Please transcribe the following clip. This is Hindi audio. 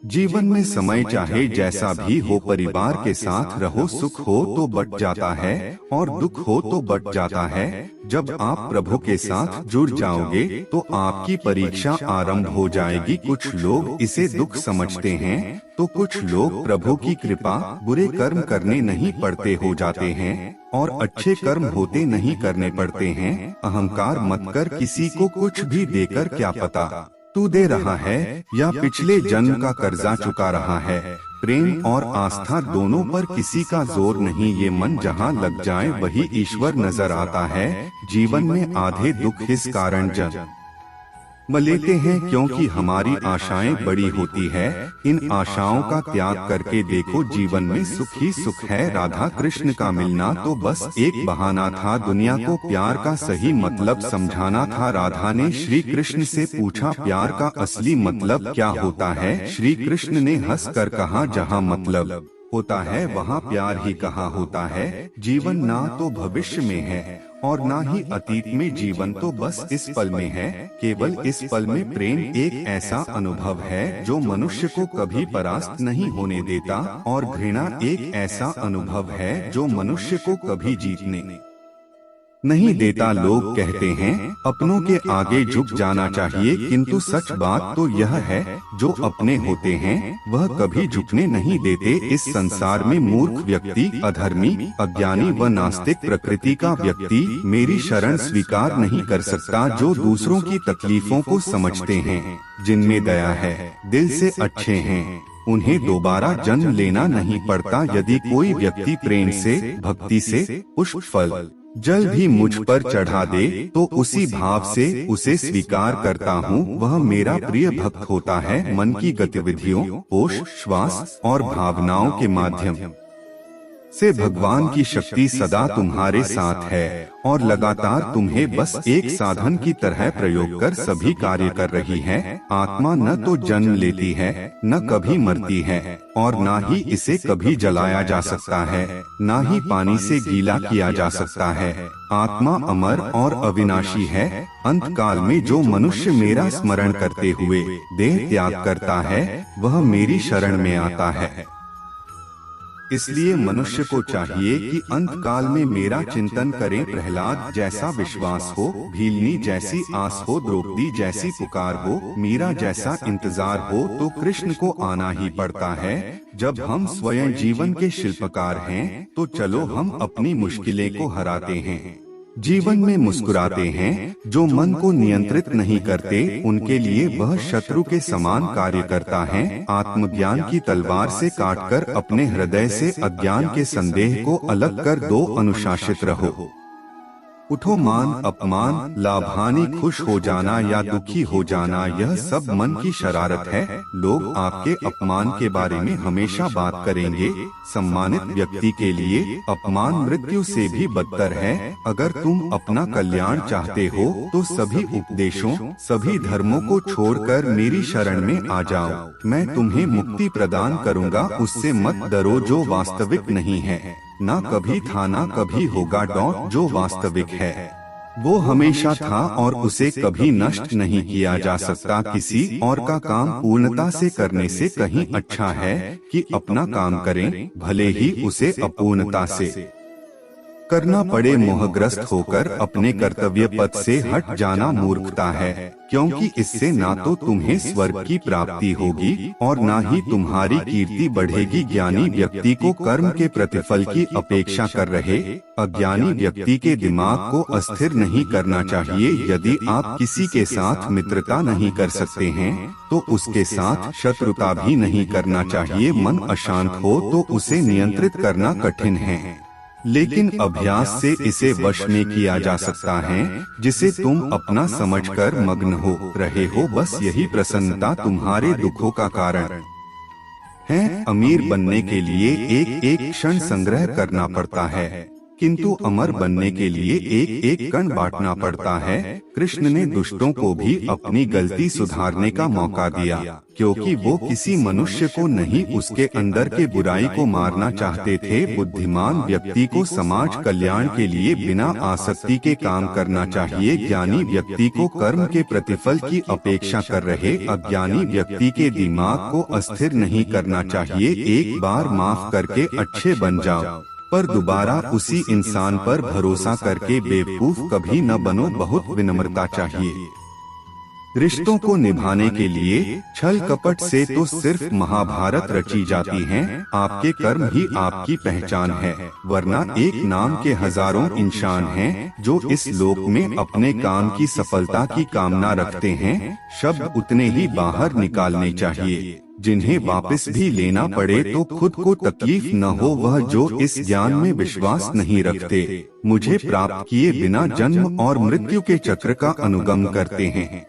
जीवन में समय चाहे जैसा भी हो, परिवार के साथ रहो, सुख हो तो बढ़ जाता है और दुख हो तो बढ़ जाता है। जब आप प्रभु के साथ जुड़ जाओगे तो आपकी परीक्षा आरंभ हो जाएगी। कुछ लोग इसे दुख समझते हैं तो कुछ लोग प्रभु की कृपा बुरे कर्म करने नहीं पड़ते हो जाते हैं और अच्छे कर्म होते नहीं करने पड़ते हैं। अहंकार मत कर, किसी को कुछ भी देकर क्या पता तू दे रहा है या पिछले जन्म का कर्जा चुका रहा है। प्रेम और आस्था दोनों पर किसी का जोर नहीं, ये मन जहाँ लग जाए वही ईश्वर नजर आता है। जीवन में आधे दुख इस कारण जन्म लेते हैं क्योंकि हमारी आशाएं बड़ी होती है। इन आशाओं का त्याग करके देखो, जीवन में सुख ही सुख है। राधा कृष्ण का मिलना तो बस एक बहाना था, दुनिया को प्यार का सही मतलब समझाना था। राधा ने श्री कृष्ण से पूछा, प्यार का असली मतलब क्या होता है? श्री कृष्ण ने हंस कर कहा, जहाँ मतलब होता है वहाँ प्यार ही कहाँ होता है। जीवन ना तो भविष्य में है और ना ही अतीत में, जीवन तो बस इस पल में है। केवल इस पल में प्रेम एक ऐसा अनुभव है जो मनुष्य को कभी परास्त नहीं होने देता और घृणा एक ऐसा अनुभव है जो मनुष्य को कभी जीतने नहीं देता। लोग कहते हैं अपनों के आगे झुक जाना चाहिए, किंतु सच बात तो यह है जो अपने होते हैं वह कभी झुकने नहीं देते। इस संसार में मूर्ख व्यक्ति, अधर्मी, अज्ञानी व नास्तिक प्रकृति का व्यक्ति मेरी शरण स्वीकार नहीं कर सकता। जो दूसरों की तकलीफों को समझते हैं, जिनमें दया है, दिल से अच्छे हैं, उन्हें दोबारा जन्म लेना नहीं पड़ता। यदि कोई व्यक्ति प्रेम से, भक्ति से पुष्प, फल, जल भी मुझ पर चढ़ा दे तो उसी भाव से उसे स्वीकार करता हूँ, वह मेरा प्रिय भक्त होता है। मन की गतिविधियों, होश, श्वास और भावनाओं के माध्यम से भगवान की शक्ति सदा तुम्हारे साथ है और लगातार तुम्हें बस एक साधन की तरह प्रयोग कर सभी कार्य कर रही है। आत्मा न तो जन्म लेती है, न कभी मरती है और न ही इसे कभी जलाया जा सकता है, न ही पानी से गीला किया जा सकता है। आत्मा अमर और अविनाशी है। अंत काल में जो मनुष्य मेरा स्मरण करते हुए देह त्याग करता है वह मेरी शरण में आता है। इसलिए मनुष्य को चाहिए कि अंत काल में मेरा चिंतन करे। प्रहलाद जैसा विश्वास हो, भीलनी जैसी आस हो, द्रौपदी जैसी पुकार हो, मीरा जैसा इंतजार हो तो कृष्ण को आना ही पड़ता है। जब हम स्वयं जीवन के शिल्पकार हैं तो चलो हम अपनी मुश्किलें को हराते हैं, जीवन में मुस्कुराते हैं। जो मन को नियंत्रित नहीं करते उनके लिए वह शत्रु के समान कार्य करता है। आत्मज्ञान की तलवार से काटकर अपने हृदय से अज्ञान के संदेह को अलग कर दो। अनुशासित रहो। उठो, मान अपमान, लाभ हानि, खुश हो जाना या दुखी हो जाना, यह सब मन की शरारत है। लोग आपके अपमान के बारे में हमेशा बात करेंगे। सम्मानित व्यक्ति के लिए अपमान मृत्यु से भी बदतर है। अगर तुम अपना कल्याण चाहते हो तो सभी उपदेशों, सभी धर्मों को छोड़कर मेरी शरण में आ जाओ। मैं तुम्हें मुक्ति प्रदान करूँगा। उससे मत डरो जो वास्तविक नहीं है, ना कभी था ना कभी होगा। जो वास्तविक है वो हमेशा था और उसे कभी नष्ट नहीं किया जा सकता। किसी और का काम पूर्णता से करने से कहीं अच्छा है कि अपना काम करें, भले ही उसे अपूर्णता से करना पड़े। मोहग्रस्त होकर अपने कर्तव्य पथ से हट जाना मूर्खता है, क्योंकि इससे ना तो तुम्हें स्वर्ग की प्राप्ति होगी और ना ही तुम्हारी कीर्ति बढ़ेगी। ज्ञानी व्यक्ति को कर्म के प्रतिफल की अपेक्षा कर रहे, अज्ञानी व्यक्ति के दिमाग को अस्थिर नहीं करना चाहिए। यदि आप किसी के साथ मित्रता नहीं कर सकते हैं तो उसके साथ शत्रुता भी नहीं करना चाहिए। मन अशांत हो तो उसे नियंत्रित करना कठिन है, लेकिन अभ्यास से इसे वश में किया जा सकता है, जिसे तुम अपना समझकर मग्न हो रहे हो। बस यही प्रसन्नता तुम्हारे दुखों का कारण है। अमीर बनने के लिए एक एक क्षण संग्रह करना पड़ता है। किंतु अमर बनने के लिए एक एक कण बांटना पड़ता है। कृष्ण ने दुष्टों को भी अपनी गलती सुधारने का मौका दिया, क्योंकि वो किसी मनुष्य को नहीं, उसके अंदर के बुराई को मारना चाहते थे। बुद्धिमान व्यक्ति को समाज कल्याण के लिए बिना आसक्ति के काम करना चाहिए। ज्ञानी व्यक्ति को कर्म के प्रतिफल की अपेक्षा कर रहे अज्ञानी व्यक्ति के दिमाग को अस्थिर नहीं करना चाहिए। एक बार माफ करके अच्छे बन जाओ, पर दोबारा उसी इंसान पर भरोसा करके बेवकूफ कभी न बनो। बहुत विनम्रता चाहिए। रिश्तों को निभाने के लिए छल कपट से तो सिर्फ महाभारत रची जाती है। आपके कर्म ही आपकी पहचान है, वरना एक नाम के हजारों इंसान हैं जो इस लोक में अपने काम की सफलता की कामना रखते हैं। शब्द उतने ही बाहर निकालने चाहिए जिन्हें वापस भी लेना पड़े तो खुद को तकलीफ न हो। वह जो इस ज्ञान में विश्वास नहीं रखते, मुझे प्राप्त किए बिना जन्म और मृत्यु के चक्र का अनुगम करते हैं।